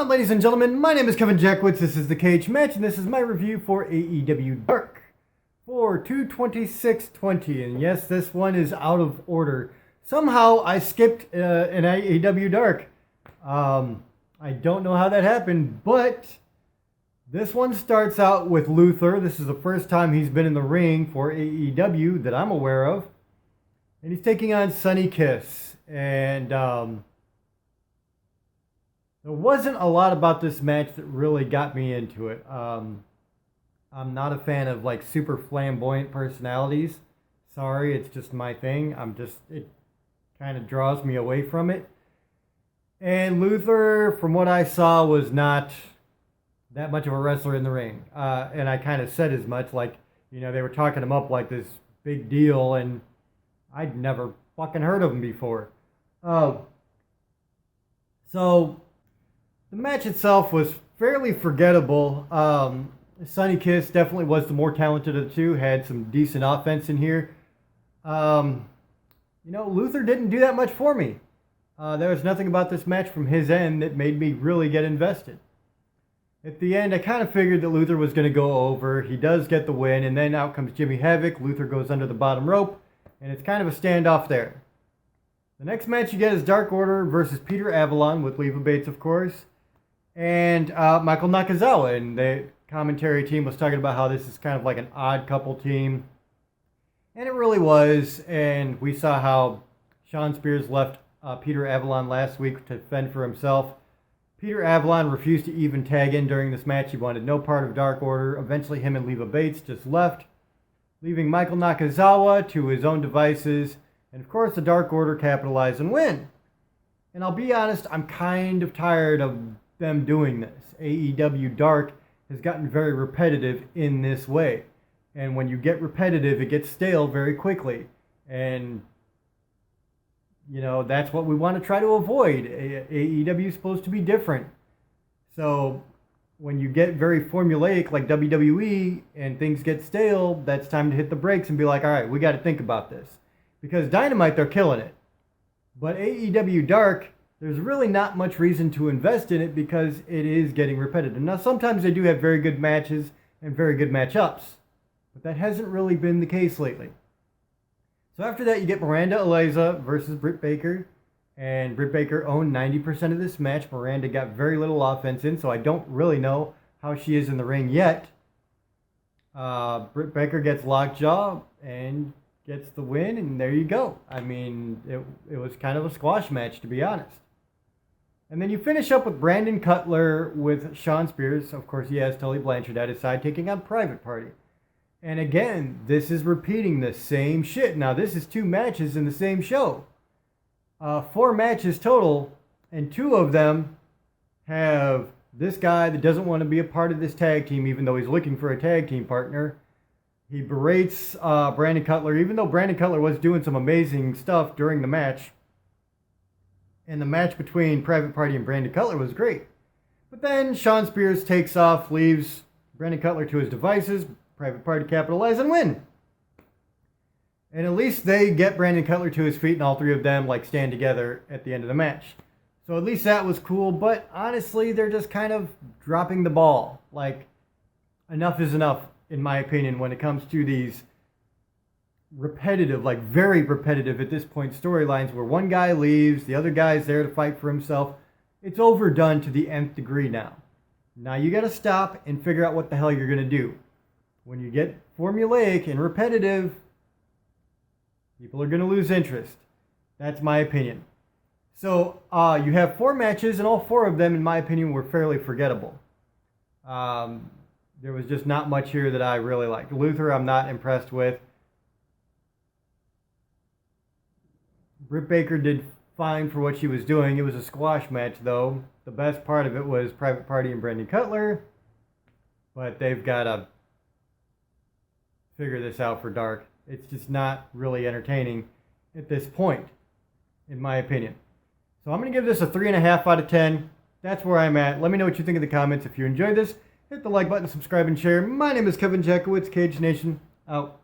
on, ladies and gentlemen? My name is Kevin Jackwitz. This is the Cage match, and this is my review for AEW Dark for 2/26/20. And yes, this one is out of order. Somehow I skipped an AEW Dark. I don't know how that happened, but this one starts out with Luther. This is the first time he's been in the ring for AEW that I'm aware of. And he's taking on Sonny Kiss. And there wasn't a lot about this match that really got me into it. I'm not a fan of like super flamboyant personalities. Sorry, it's just my thing. It kind of draws me away from it. And Luther, from what I saw, was not that much of a wrestler in the ring. And I kind of said as much, like, you know, they were talking him up like this big deal, and I'd never fucking heard of him before. So the match itself was fairly forgettable. Sonny Kiss definitely was the more talented of the two, had some decent offense in here. Luther didn't do that much for me. There was nothing about this match from his end that made me really get invested. At the end, I kind of figured that Luther was going to go over. He does get the win, and then out comes Jimmy Havoc. Luther goes under the bottom rope, and it's kind of a standoff there. The next match you get is Dark Order versus Peter Avalon, with Leva Bates, of course, and Michael Nakazawa. And the commentary team was talking about how this is kind of like an odd couple team. And it really was. And we saw how Shawn Spears left Peter Avalon last week to fend for himself. Peter Avalon refused to even tag in during this match. He wanted no part of Dark Order. Eventually, him and Leva Bates just left, leaving Michael Nakazawa to his own devices. And of course, the Dark Order capitalize and win. And I'll be honest, I'm kind of tired of them doing this. AEW Dark has gotten very repetitive in this way. And when you get repetitive, it gets stale very quickly. And, you know, that's what we want to try to avoid. AEW is supposed to be different. So when you get very formulaic like WWE and things get stale, that's time to hit the brakes and be like, all right, we got to think about this. Because Dynamite, they're killing it. But AEW Dark, there's really not much reason to invest in it because it is getting repetitive. Now, sometimes they do have very good matches and very good matchups. But that hasn't really been the case lately. So after that, you get Miranda Eliza versus Britt Baker. And Britt Baker owned 90% of this match. Miranda got very little offense in, so I don't really know how she is in the ring yet. Britt Baker gets lockjaw and gets the win, and there you go. I mean, it was kind of a squash match, to be honest. And then you finish up with Brandon Cutler with Shawn Spears. Of course, he has Tully Blanchard at his side, taking on Private Party. And again, this is repeating the same shit. Now, this is 2 matches in the same show. 4 matches total, and 2 of them have this guy that doesn't want to be a part of this tag team, even though he's looking for a tag team partner. He berates Brandon Cutler, even though Brandon Cutler was doing some amazing stuff during the match. And the match between Private Party and Brandon Cutler was great. But then Shawn Spears takes off, leaves Brandon Cutler to his devices. Private Party capitalize and win. And at least they get Brandon Cutler to his feet, and all 3 of them like stand together at the end of the match. So at least that was cool, but honestly, they're just kind of dropping the ball. Like, enough is enough, in my opinion, when it comes to these repetitive, like very repetitive at this point, storylines where one guy leaves, the other guy's there to fight for himself. It's overdone to the nth degree now. Now you gotta stop and figure out what the hell you're gonna do. When you get formulaic and repetitive, people are going to lose interest. That's my opinion. So you have 4 matches, and all 4 of them, in my opinion, were fairly forgettable. There was just not much here that I really liked. Luther, I'm not impressed with. Britt Baker did fine for what she was doing. It was a squash match, though. The best part of it was Private Party and Brandon Cutler. But they've got to figure this out for Dark. It's just not really entertaining at this point, in my opinion. So I'm going to give this a 3.5 out of 10. That's where I'm at. Let me know what you think in the comments. If you enjoyed this, hit the like button, subscribe, and share. My name is Kevin Jackwitz, Cage Nation, out.